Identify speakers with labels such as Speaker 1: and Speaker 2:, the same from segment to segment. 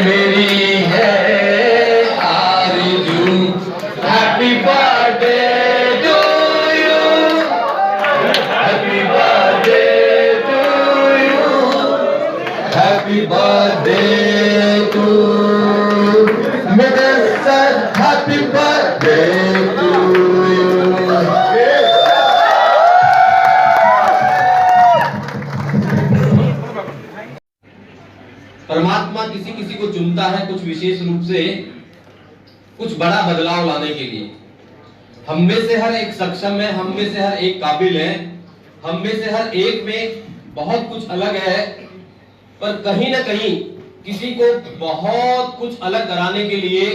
Speaker 1: मेरी है आरज़ू, happy birthday to you, happy birthday to you, happy birthday to मेरे sir, happy birthday to you.
Speaker 2: परमात्मा किसी किसी को चुनता है कुछ विशेष रूप से, कुछ बड़ा बदलाव लाने के लिए। हम में से हर एक सक्षम है, हम में से हर एक काबिल है, हम में से हर एक में बहुत कुछ अलग है, पर कहीं ना कहीं किसी को बहुत कुछ अलग कराने के लिए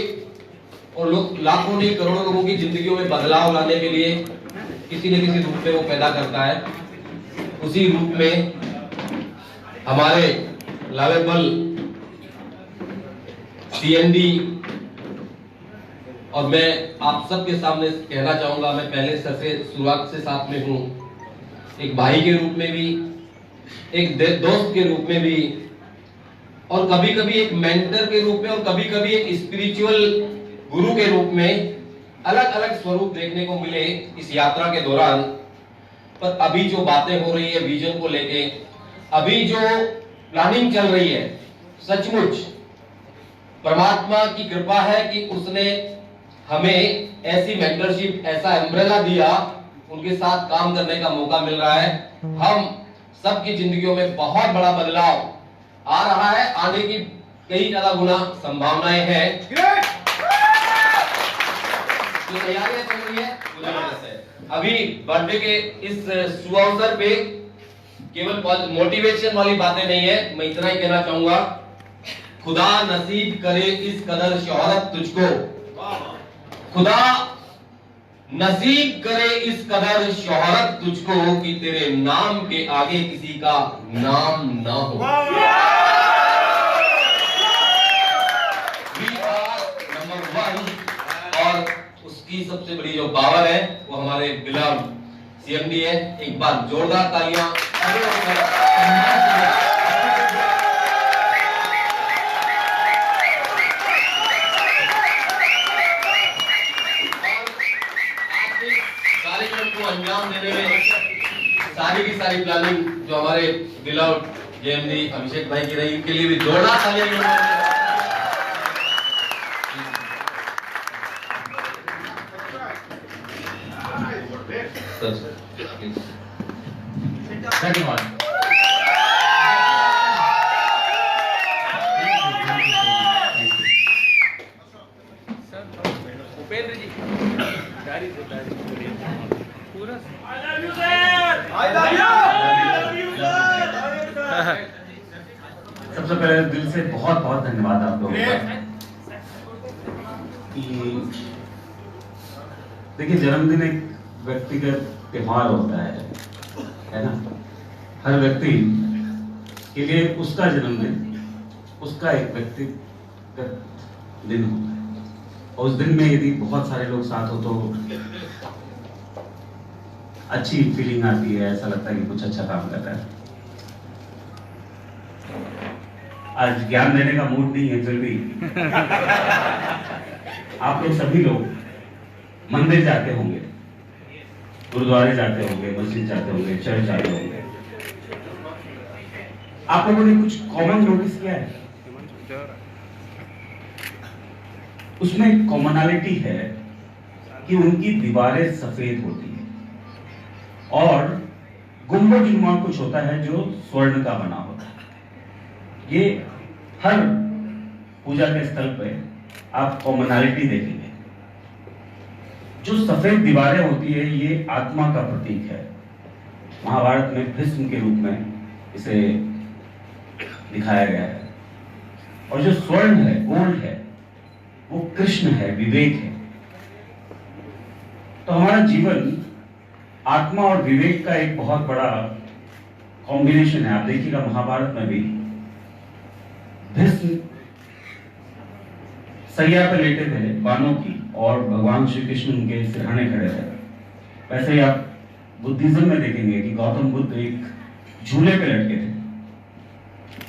Speaker 2: और लोग लाखों नहीं करोड़ों लोगों की जिंदगियों में बदलाव लाने के लिए किसी न किसी रूप में वो पैदा करता है। उसी रूप में हमारे लावेबल सीएमडी, और मैं आप सबके सामने कहना चाहूंगा, मैं पहले से शुरुआत से साथ में हूं, एक भाई के रूप में भी, एक दोस्त के रूप में भी, और कभी कभी एक मेंटर के रूप में, और कभी कभी एक स्पिरिचुअल गुरु के रूप में अलग अलग स्वरूप देखने को मिले इस यात्रा के दौरान। पर अभी जो बातें हो रही है विजन को लेके, अभी जो प्लानिंग चल रही है, सचमुच परमात्मा की कृपा है कि उसने हमें ऐसी मेंटरशिप, ऐसा एम्ब्रेला दिया, उनके साथ काम करने का मौका मिल रहा है। हम सबकी जिंदगियों में बहुत बड़ा बदलाव आ रहा है, आने की कई ज्यादा गुना संभावनाएं हैं। तो तैयारियां चल रही है। अभी बर्थडे के इस शुभ अवसर पे केवल मोटिवेशन वाली बातें नहीं है, मैं इतना ही कहना चाहूंगा, खुदा नसीब करे इस कदर शोहरत तुझको, खुदा नसीब करे इस कदर शोहरत तुझको कि तेरे नाम के आगे किसी का नाम ना हो। We are number one, और उसकी सबसे बड़ी जो पावर है वो हमारे बिलव सीएमडी है। एक बार जोरदार तालियां। कार्यक्रम को अंजाम देने में सारी की सारी प्लानिंग जो हमारे बिलव जेएमडी अभिषेक भाई की रही, इनके लिए भी जोरदार तालियां।
Speaker 3: धन्यवाद।
Speaker 4: उपेंद्र जी पूरा
Speaker 3: सबसे पहले दिल से बहुत बहुत धन्यवाद आप लोगों का। देखिए, जन्मदिन एक व्यक्तिगत त्योहार होता है ना। हर व्यक्ति के लिए उसका जन्मदिन उसका एक व्यक्तिगत दिन होता है, और उस दिन में यदि बहुत सारे लोग साथ हो तो अच्छी फीलिंग आती है, ऐसा लगता है कि कुछ अच्छा काम कर रहा है। आज ज्ञान देने का मूड नहीं है, फिर भी आप लोग सभी लोग मंदिर जाते होंगे, गुरुद्वारे जाते होंगे, मस्जिद जाते होंगे, चर्च जाते होंगे। आप लोगों ने कुछ कॉमन नोटिस किया है? उसमें कॉमनैलिटी है कि उनकी दीवारें सफेद होती हैं और गुंबदनुमा कुछ होता है जो स्वर्ण का बना होता है। ये हर पूजा के स्थल पे आप कॉमनैलिटी देखेंगे। जो सफेद दीवारें होती है ये आत्मा का प्रतीक है। महाभारत में भीष्म के रूप में इसे दिखाया गया है। और जो स्वर्ण है, गोल्ड है, वो कृष्ण है, विवेक है। तो हमारा जीवन आत्मा और विवेक का एक बहुत बड़ा कॉम्बिनेशन है। आप देखिएगा महाभारत में भी भीष्म सैया पे लेटे थे बाणों की, और भगवान श्री कृष्ण उनके सिरहाने खड़े थे। वैसे ही आप बुद्धिज्म में देखेंगे कि गौतम बुद्ध एक झूले पे लटके थे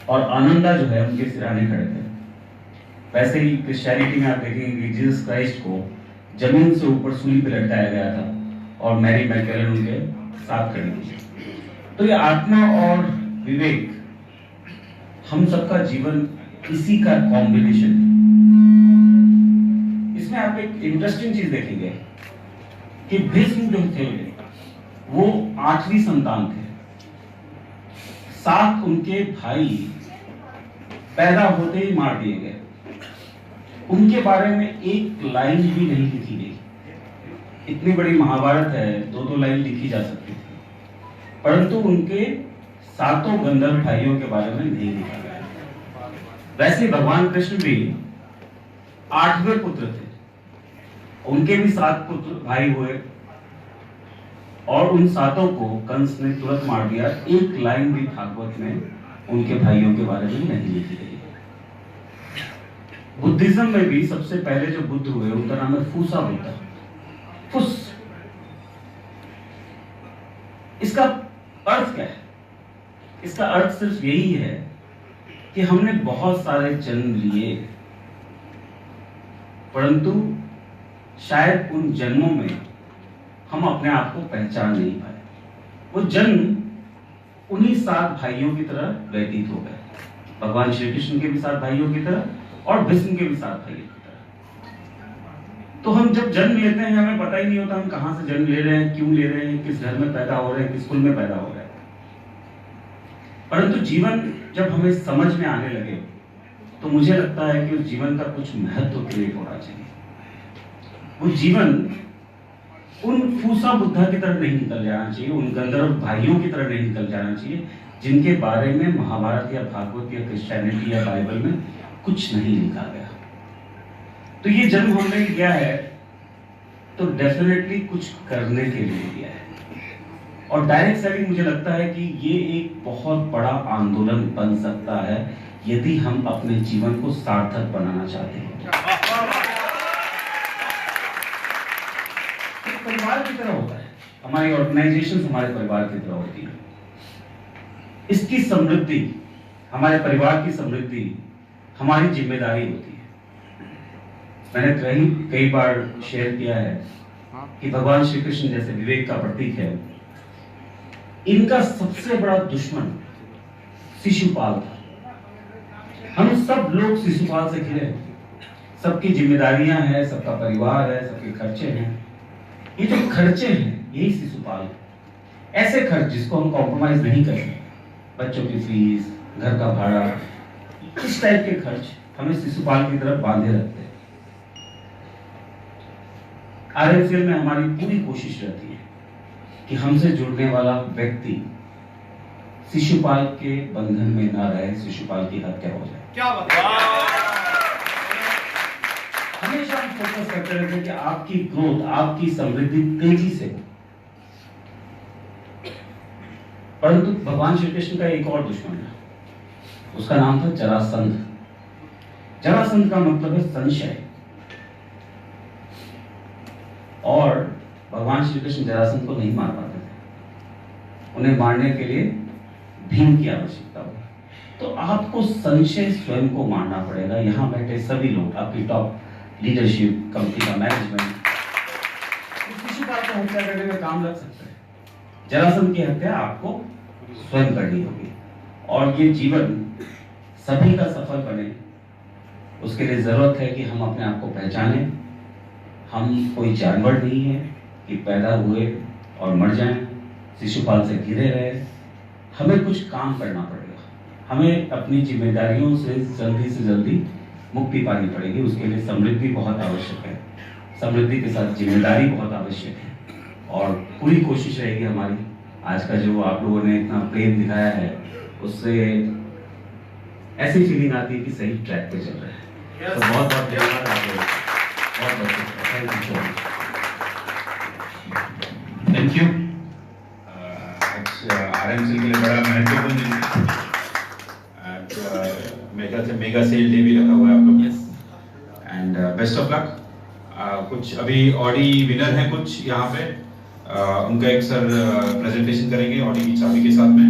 Speaker 3: और आनंदा जो है उनके सिरहाने खड़े थे। वैसे ही क्रिश्चियनिटी में आप देखेंगे कि जीसस क्राइस्ट को जमीन से ऊपर सूली पे लटकाया गया था और मैरी मैगडलेन उनके साथ खड़ी थी। तो ये आत्मा और विवेक, हम सबका जीवन इसी का कॉम्बिनेशन है। इसमें आप एक इंटरेस्टिंग चीज देखेंगे कि भीष्म जो थे वो 8वीं संतान थे। 7 उनके भाई पैदा होते ही मार दिए गए। उनके बारे में एक लाइन भी नहीं लिखी गई। इतनी बड़ी महाभारत है, 2-2 लाइन लिखी जा सकती थी, परंतु उनके 7 गंधर्व भाइयों के बारे में नहीं लिखा गया। वैसे भगवान कृष्ण भी 8वें पुत्र थे। उनके भी 7 पुत्र भाई हुए और उन 7 को कंस ने तुरंत मार दिया। एक लाइन भी भागवत में उनके भाइयों के बारे में नहीं लिखी गई। बुद्धिज्म में भी सबसे पहले जो बुद्ध हुए उनका नाम है फूसा बुद्ध। फुस, इसका अर्थ क्या है? इसका अर्थ सिर्फ यही है कि हमने बहुत सारे जन्म लिए, परंतु शायद उन जन्मों में हम अपने आप को पहचान नहीं पाए। वो जन्म उन्हीं 7 भाइयों की तरह व्यतीत हो गए। भगवान श्री कृष्ण के भी 7 भाइयों की तरह और भीष्म के भी 7 भाइयों की तरह। तो हम जब जन्म लेते हैं हमें पता ही नहीं होता हम कहां से जन्म ले रहे हैं, क्यों ले रहे हैं, किस घर में पैदा हो रहे हैं, किस कुल में पैदा हो रहे हैं। परंतु जीवन जब हमें समझ में आने लगे तो मुझे लगता है कि उस जीवन का कुछ महत्व क्रिएट होना चाहिए। वो जीवन उन फूसा बुद्धा की तरह नहीं निकल जाना चाहिए, उन गंधर्व भाइयों की तरह नहीं निकल जाना चाहिए जिनके बारे में महाभारत या भागवत या क्रिश्चियनिटी या बाइबल में कुछ नहीं लिखा गया। तो ये जन्म हमने लिया है तो डेफिनेटली कुछ करने के लिए लिया है। और डायरेक्ट सेलिंग मुझे लगता है कि ये एक बहुत बड़ा आंदोलन बन सकता है यदि हम अपने जीवन को सार्थक बनाना चाहते हैं। परिवार की तरह होता है, हमारी ऑर्गेनाइजेशन हमारे परिवार की तरह होती है। इसकी समृद्धि, हमारे परिवार की समृद्धि हमारी जिम्मेदारी होती है। मैंने कई बार शेयर किया है कि भगवान श्री कृष्ण जैसे विवेक का प्रतीक है, इनका सबसे बड़ा दुश्मन शिशुपाल था। हम सब लोग शिशुपाल से घिरे हैं, सबकी जिम्मेदारियां हैं, सबका परिवार है, सबके खर्चे हैं। ये जो खर्चे हैं यही शिशुपाल है। ऐसे खर्च जिसको हम कॉम्प्रोमाइज नहीं कर सकते, बच्चों की फीस, घर का भाड़ा, इस टाइप के खर्च हमें शिशुपाल की तरफ बांधे रखते हैं। आरएमसीएल में हमारी पूरी कोशिश रहती है कि हमसे जुड़ने वाला व्यक्ति शिशुपाल के बंधन में ना रहे, शिशुपाल की हत्या हो जाए।
Speaker 1: क्या बात है।
Speaker 3: हमेशा हम फोकस करते रहते हैं कि आपकी ग्रोथ, आपकी समृद्धि तेजी से हो। परंतु भगवान श्री कृष्ण का एक और दुश्मन था, उसका नाम था जरासंध। जरासंध का मतलब है संशय। और भगवान श्री कृष्ण जरासंध को नहीं मार पाते थे, उन्हें मारने के लिए भीम की आवश्यकता हुई। तो आपको संशय स्वयं को मारना पड़ेगा। यहाँ बैठे सभी लोग, आपकी टॉप लीडरशिप, कंपनी का मैनेजमेंट, शिशुपाल को हत्या करने में काम लग सकता है। जरासंध की हत्या आपको स्वयं करनी होगी। और ये जीवन सभी का सफल बने, उसके लिए जरूरत है कि हम अपने आप को पहचानें। हम कोई जानवर नहीं है कि पैदा हुए और मर जाएं, शिशुपाल से घिरे रहे। हमें कुछ काम करना पड़ेगा। हमें अपनी जिम्मेदारियों से जल्दी मुक्ति पानी पड़ेगी। उसके लिए समृद्धि बहुत आवश्यक है, समृद्धि के साथ जिम्मेदारी बहुत आवश्यक है। और पूरी कोशिश रहेगी हमारी, आज का जो आप लोगों ने इतना प्रेम दिखाया है उससे ऐसी फीलिंग आती है कि सही ट्रैक पे चल रहे हैं। तो बहुत बहुत धन्यवाद आपको,
Speaker 4: थैंक यू। आरएमसीएल के लिए बड़ा महत्वपूर्ण दिन है। मेगा से मेगा सेल डे भी रखा हुआ है आप लोग। Yes, and best of luck. कुछ अभी ऑडी विनर हैं कुछ यहाँ पे, उनका एक सर प्रेजेंटेशन करेंगे ऑडी की चाबी के साथ में।